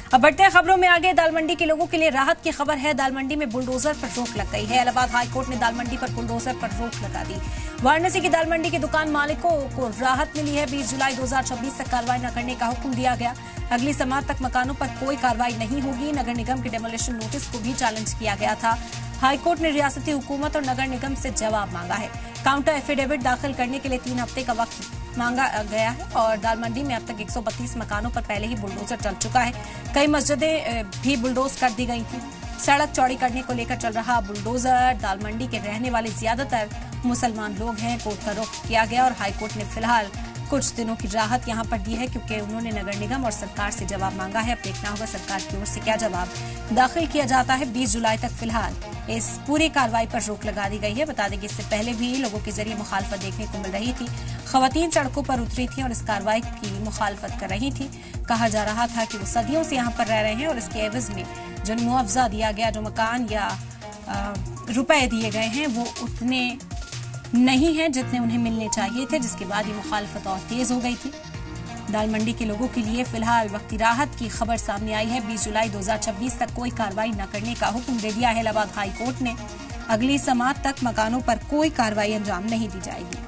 अब बढ़ते हैं खबरों में आगे। दाल मंडी के लोगों के लिए राहत की खबर है। दाल मंडी में बुलडोजर पर रोक लग गई है। इलाहाबाद हाईकोर्ट ने दाल मंडी पर बुलडोजर पर रोक लगा दी। वाराणसी की दाल मंडी की दुकान मालिकों को राहत मिली है। 20 जुलाई 2026 तक कार्रवाई न करने का हुक्म दिया गया। अगली समात तक मकानों पर कोई कार्रवाई नहीं होगी। नगर निगम के डेमोलिशन नोटिस को भी चैलेंज किया गया था। हाईकोर्ट ने रियासती हुकूमत और नगर निगम से जवाब मांगा है। काउंटर एफिडेविट दाखिल करने के लिए 3 हफ्ते का वक्त मांगा गया है। और दाल मंडी में अब तक 132 मकानों पर पहले ही बुलडोजर चल चुका है। कई मस्जिदें भी बुलडोज कर दी गई थी। सड़क चौड़ी करने को लेकर चल रहा बुलडोजर। दाल मंडी के रहने वाले ज्यादातर मुसलमान लोग हैं। कोर्ट का रुख किया गया और हाईकोर्ट ने फिलहाल कुछ दिनों की राहत यहां पर दी है, क्योंकि उन्होंने नगर निगम और सरकार से जवाब मांगा है। अब देखना होगा सरकार की ओर से क्या जवाब दाखिल किया जाता है। 20 जुलाई तक फिलहाल इस पूरी कार्रवाई पर रोक लगा दी गई है। बता दें कि इससे पहले भी लोगों के जरिए मुखालफत देखने को मिल रही थी। खवातीन सड़कों पर उतरी थी और इस कार्रवाई की मुखालफत कर रही थी। कहा जा रहा था कि वो सदियों से यहाँ पर रह रहे हैं और इसके एवज में जो मुआवजा दिया गया, जो मकान या रुपए दिए गए हैं, वो उतने नहीं है जितने उन्हें मिलने चाहिए थे, जिसके बाद ये मुखालफत और तेज हो गई थी। दाल मंडी के लोगों के लिए फिलहाल वक्ती राहत की खबर सामने आई है। 20 जुलाई 2026 तक कोई कार्रवाई न करने का हुक्म दे दिया है इलाहाबाद हाई कोर्ट ने। अगली समात तक मकानों पर कोई कार्रवाई अंजाम नहीं दी जाएगी।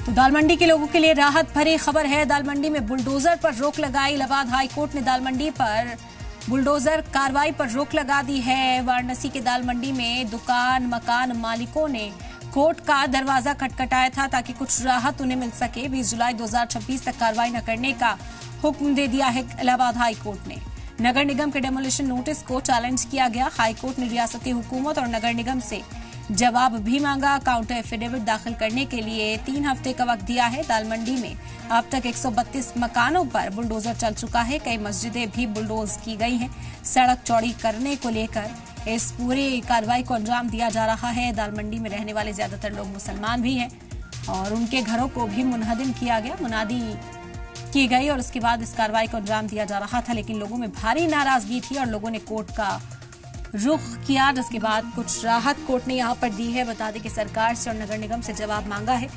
तो दाल मंडी के लोगों के लिए राहत भरी खबर है। दाल मंडी में बुलडोजर पर रोक लगाई। इलाहाबाद हाई कोर्ट ने दाल मंडी पर बुलडोजर कार्रवाई पर रोक लगा दी है। वाराणसी के दाल मंडी में दुकान मकान मालिकों ने कोर्ट का दरवाजा खटखटाया था ताकि कुछ राहत उन्हें मिल सके। 20 जुलाई 2026 तक कार्रवाई न करने का हुक्म दे दिया है इलाहाबाद हाई कोर्ट ने। नगर निगम के डेमोलिशन नोटिस को चैलेंज किया गया। हाई कोर्ट ने रियासती हुकूमत और नगर निगम से जवाब भी मांगा। काउंटर एफिडेविट दाखिल करने के लिए 3 हफ्ते का वक्त दिया है। दाल मंडी में अब तक 132 मकानों पर बुलडोजर चल चुका है। कई मस्जिदें भी बुलडोज की गई हैं। सड़क चौड़ी करने को लेकर इस पूरी कार्रवाई को अंजाम दिया जा रहा है। दाल मंडी में रहने वाले ज्यादातर लोग मुसलमान भी हैं और उनके घरों को भी मुनहदिम किया गया, मुनादी की गई और उसके बाद इस कार्रवाई को अंजाम दिया जा रहा था। लेकिन लोगों में भारी नाराजगी थी और लोगों ने कोर्ट का रुख किया, जिसके बाद कुछ राहत कोर्ट ने यहाँ पर दी है। बता दें कि सरकार से और नगर निगम से जवाब मांगा है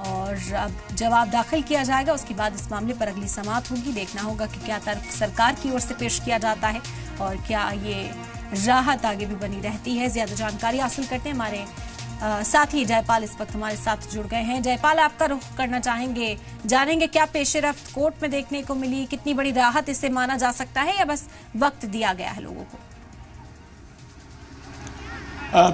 और अब जवाब दाखिल किया जाएगा। उसके बाद इस मामले पर अगली समात होगी। देखना होगा कि क्या तर्क सरकार की ओर से पेश किया जाता है और क्या ये राहत आगे भी बनी रहती है। ज्यादा जानकारी हासिल करते हैं। हमारे साथी जयपाल इस वक्त हमारे साथ जुड़ गए हैं। जयपाल, आपका रुख करना चाहेंगे, जानेंगे क्या पेशरफ्त कोर्ट में देखने को मिली, कितनी बड़ी राहत इसे माना जा सकता है या बस वक्त दिया गया है लोगों को?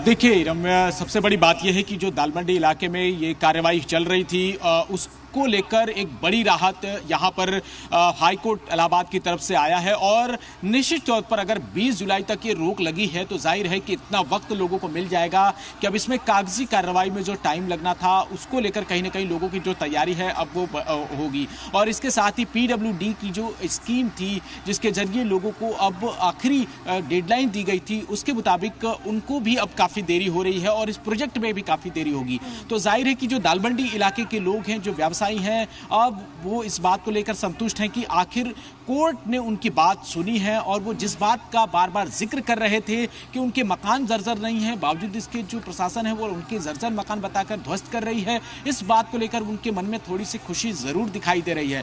देखिए रम्या, सबसे बड़ी बात यह है कि जो दाल मंडी इलाके में ये कार्रवाई चल रही थी उसको लेकर एक बड़ी राहत यहाँ पर हाई कोर्ट इलाहाबाद की तरफ से आया है। और निश्चित तौर पर अगर 20 जुलाई तक ये रोक लगी है तो जाहिर है कि इतना वक्त लोगों को मिल जाएगा कि अब इसमें कागजी कार्रवाई में जो टाइम लगना था उसको लेकर कहीं ना कहीं लोगों की जो तैयारी है अब वो होगी। और इसके साथ ही PWD की जो स्कीम थी जिसके जरिए लोगों को अब आखिरी डेडलाइन दी गई थी उसके मुताबिक उनको भी अब काफ़ी देरी हो रही है और इस प्रोजेक्ट में भी काफ़ी देरी होगी। तो जाहिर है कि जो दाल मंडी इलाके के लोग हैं, जो व्यवसायी हैं, अब वो इस बात को लेकर संतुष्ट हैं कि आखिर कोर्ट ने उनकी बात सुनी है। और वो जिस बात का बार बार जिक्र कर रहे थे कि उनके मकान जर्जर नहीं है, बावजूद इसके जो प्रशासन है वो उनके जर्जर मकान बताकर ध्वस्त कर रही है, इस बात को लेकर उनके मन में थोड़ी सी खुशी जरूर दिखाई दे रही है।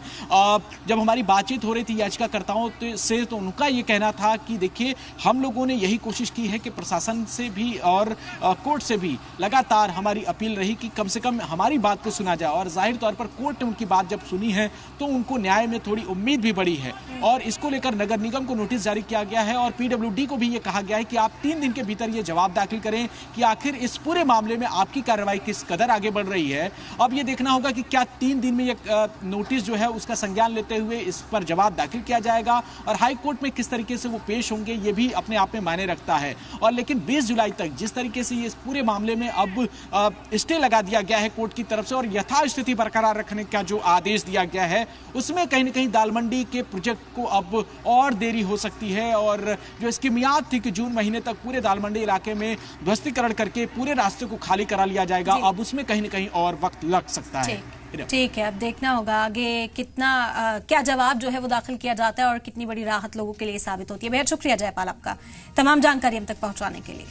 जब हमारी बातचीत हो रही थी याचिकाकर्ताओं से तो उनका ये कहना था कि देखिए, हम लोगों ने यही कोशिश की है कि प्रशासन से भी और कोर्ट से भी लगातार हमारी अपील रही कि कम से कम हमारी बात को सुना जाए। और जाहिर तौर पर कोर्ट ने उनकी बात जब सुनी है तो उनको न्याय में थोड़ी उम्मीद भी बढ़ी है। और इसको लेकर नगर निगम को नोटिस जारी किया गया है और PWD को भी ये कहा गया है कि आप 3 दिन के भीतर ये जवाब दाखिल करें कि आखिर इस पूरे मामले में आपकी कार्रवाई किस कदर आगे बढ़ रही है। अब ये देखना होगा कि क्या 3 दिन में ये नोटिस जो है उसका संज्ञान लेते हुए इस पर जवाब दाखिल किया जाएगा और हाई कोर्ट में किस तरीके से वो पेश होंगे ये भी अपने आप में मायने रखता है। और लेकिन 20 जुलाई तक जिस तरीके से ये इस पूरे मामले में अब स्टे लगा दिया गया है कोर्ट की तरफ से और यथास्थिति बरकरार रखने का जो आदेश दिया गया है उसमें कहीं ना कहीं दाल मंडी के प्रोजेक्ट को अब और देरी हो सकती है। और जो इसकी मियाद थी कि जून महीने तक पूरे दाल मंडी इलाके में ध्वस्तीकरण करके पूरे रास्ते को खाली करा लिया जाएगा, अब उसमें कहीं ना कहीं और वक्त लग सकता है। ठीक है, अब देखना होगा आगे कितना क्या जवाब जो है वो दाखिल किया जाता है और कितनी बड़ी राहत लोगों के लिए साबित होती है। बेहद शुक्रिया जयपाल आपका तमाम जानकारी हम तक पहुंचाने के लिए।